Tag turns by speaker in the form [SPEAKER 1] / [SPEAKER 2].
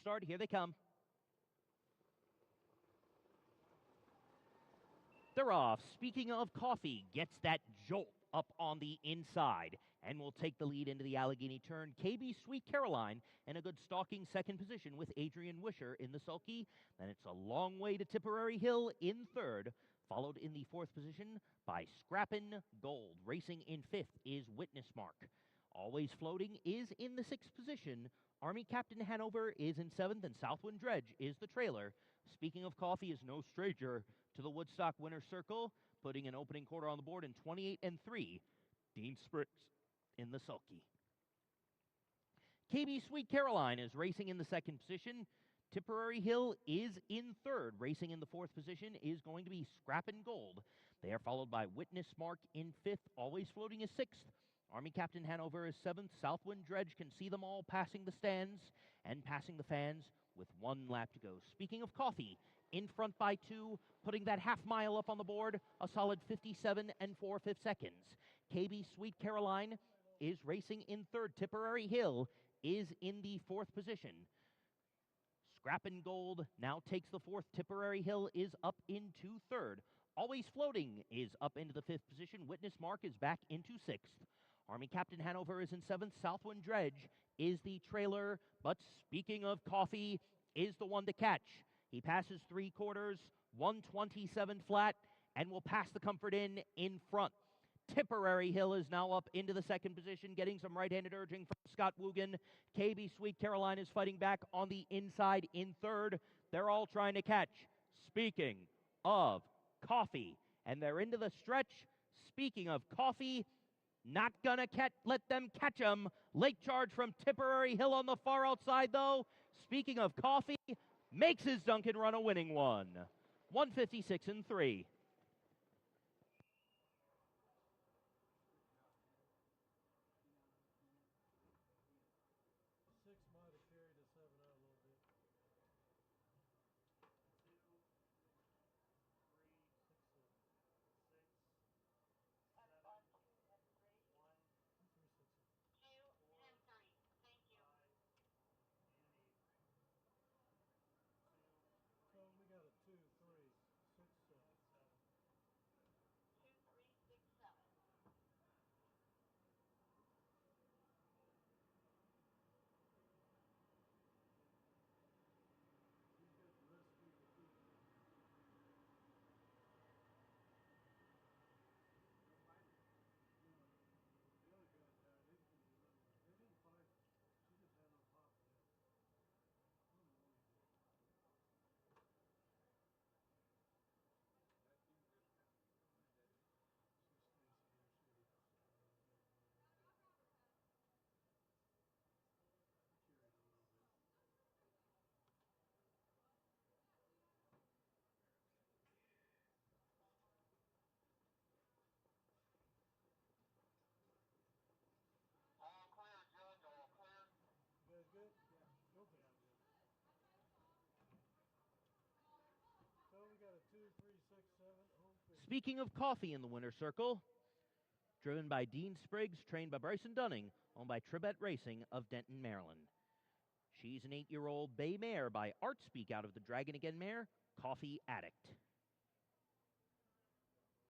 [SPEAKER 1] start. Here they come. They're off. Speaking of coffee, gets that jolt up on the inside and will take the lead into the Allegheny turn. KB Sweet Caroline in a good stalking second position with Adrian Wisher in the sulky. Then it's a long way to Tipperary Hill in third, followed in the fourth position by Scrappin' Gold. Racing in fifth is Witness Mark. Always Floating is in the sixth position. Army Captain Hanover is in seventh, and Southwind Dredge is the trailer. Speaking of coffee, is no stranger to the Woodstock winner's circle, putting an opening quarter on the board in 28 and 3. Dean Spriggs in the sulky. KB Sweet Caroline is racing in the second position. Tipperary Hill is in third. Racing in the fourth position is going to be Scrappin' Gold. They are followed by Witness Mark in fifth. Always Floating is sixth. Army Captain Hanover is seventh. Southwind Dredge can see them all passing the stands and passing the fans with 1 lap to go. Speaking of coffee, in front by 2, putting that half mile up on the board, a solid 57 and 4/5 seconds. KB Sweet Caroline is racing in third. Tipperary Hill is in the fourth position. Scrappin' Gold now takes the fourth. Tipperary Hill is up into third. Always Floating is up into the fifth position. Witness Mark is back into sixth. Army Captain Hanover is in seventh. Southwind Dredge is the trailer, but speaking of coffee, is the one to catch. He passes 3/4, 127 flat, and will pass the Comfort in front. Tipperary Hill is now up into the second position, getting some right-handed urging from Scott Woogan. KB Sweet Caroline is fighting back on the inside in third. They're all trying to catch. Speaking of coffee, and they're into the stretch. Speaking of coffee, not gonna let them catch them. Late charge from Tipperary Hill on the far outside, though. Speaking of coffee, makes his Duncan run a winning one. 156 and 3.
[SPEAKER 2] Six might have carried the 7 out a little bit. 2, 3, 6, 7. 6, 7, 1, 3, 6, 7. 2 and 3. Thank you. 5 and 8. 2, 3. So we got a 2, 3, 6, 7. 2, 3, 6, 7. All clear, Judge, all clear. You guys good? Yeah. Okay. So we got a 2, 3, 6, 7.
[SPEAKER 1] Speaking of coffee in the winner's circle, driven by Dean Spriggs, trained by Bryson Dunning, owned by Tribet Racing of Denton, Maryland. She's an 8-year-old bay mare by Art Speak out of the Dragon Again mare, Coffee Addict.